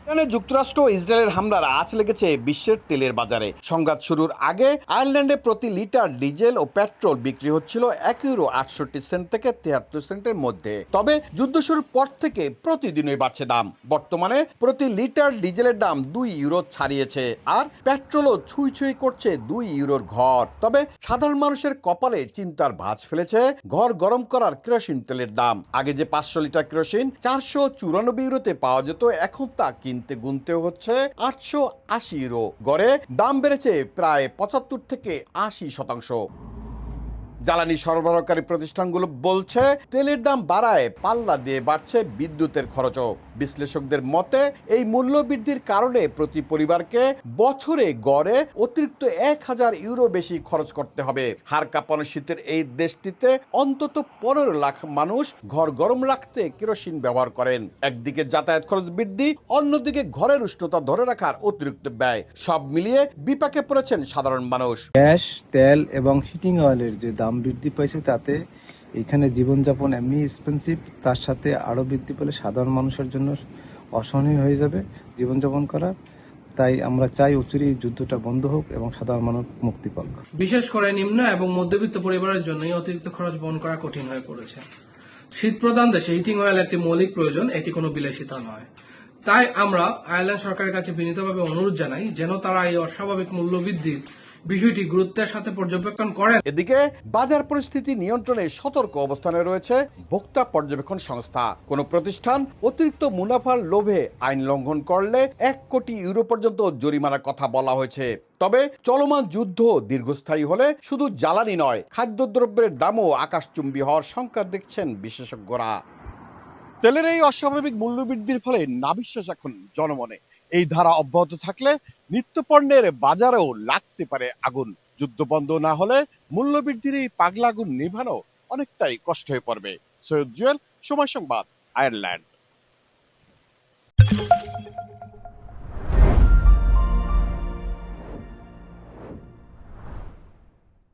ইরানে যুক্তরাষ্ট্র ও ইসরায়েলের হামলার আঁচ লেগেছে বিশ্বের তেলের বাজারে। সংঘাত শুরুর আগে আয়ারল্যান্ডে প্রতি লিটার ডিজেল ও পেট্রোল বিক্রি হচ্ছিল €1.68 থেকে 73 সেন্টের মধ্যে। তবে যুদ্ধ শুরুর পর থেকে প্রতিদিনই বাড়ছে দাম। বর্তমানে প্রতি লিটার ডিজেলের দাম €2 ছাড়িয়েছে, আর পেট্রোলও ছুঁই ছুঁই করছে €2 ঘর। তবে সাধারণ মানুষের কপালে চিন্তার ভাঁজ ফেলেছে ঘর গরম করার কেরোসিন তেলের দাম। আগে যে 500 লিটার কেরোসিন €494 পাওয়া যেত, এখন তা কিনতে গুনতে হচ্ছে €880। গড়ে দাম বেড়েছে প্রায় 75 থেকে 80%। জ্বালানি সরবরাহকারী প্রতিষ্ঠানগুলো বলছে তেলের দাম বাড়ায় পাল্লা দিয়ে বাড়ছে বিদ্যুতের খরচও। বিশ্লেষকদের মতে এই মূল্য বৃদ্ধির কারণে প্রতি পরিবারকে বছরে গড়ে অতিরিক্ত €1000 বেশি খরচ করতে হবে। হাড় কাঁপানো শীতের এই দেশটিতে অন্তত 15 লাখ মানুষ ঘর গরম রাখতে কেরোসিন ব্যবহার করেন। একদিকে যাতায়াত খরচ বৃদ্ধি, অন্যদিকে ঘরের উষ্ণতা ধরে রাখার অতিরিক্ত ব্যয়, সব মিলিয়ে বিপাকে পড়েছেন সাধারণ মানুষ। গ্যাস, তেল এবং হিটিং অয়েলের যে দাম বৃদ্ধি পাইছে, তাতে এখানে জীবনযাপন এমনি এক্সপেন্সিভ, তার সাথে আরও বৃদ্ধি পেলে সাধারণ মানুষের জন্য অসহনীয় হয়ে যাবে জীবনযাপন করা। তাই আমরা চাই অচিরেই এই যুদ্ধটা বন্ধ হোক এবং সাধারণ মানুষ মুক্তি পাক। বিশেষ করে নিম্ন এবং মধ্যবিত্ত পরিবারের জন্য এই অতিরিক্ত খরচ বহন করা কঠিন হয়ে পড়েছে। শীত প্রধান দেশে হিটিং অয়েল একটি মৌলিক প্রয়োজন, এটি কোনো বিলাসিতা নয়। তাই আমরা আয়ারল্যান্ড সরকারের কাছে বিনীতভাবে অনুরোধ জানাই যেন তারা এই অস্বাভাবিক মূল্যবৃদ্ধির বিষয়টি গুরুত্বের সাথে পর্যবেক্ষণ করেন। এদিকে বাজার পরিস্থিতি নিয়ন্ত্রণে সতর্ক অবস্থানে রয়েছে ভোক্তা পর্যবেক্ষণ সংস্থা। কোন প্রতিষ্ঠান অতিরিক্ত মুনাফার লোভে আইন লঙ্ঘন করলে €1 কোটি পর্যন্ত জরিমানার কথা বলা হয়েছে। তবে চলমান যুদ্ধ দীর্ঘস্থায়ী হলে শুধু জ্বালানি নয়, খাদ্যদ্রব্যের দামও আকাশচুম্বী হওয়ার শঙ্কা দেখছেন বিশেষজ্ঞরা। তেলের এই অস্বাভাবিক মূল্যবৃদ্ধির ফলে নাবিশ্বাস এখন জনমনে। এই ধারা অব্যাহত থাকলে নিত্যপণ্যের বাজারেও লাগতে পারে আগুন। যুদ্ধ বন্ধ না হলে মূল্যবৃদ্ধির এই পাগলা আগুন নিভানো অনেকটাই কষ্ট হয়ে পড়বে। সৈয়দ জুয়েল, সময় সংবাদ, আয়ারল্যান্ড।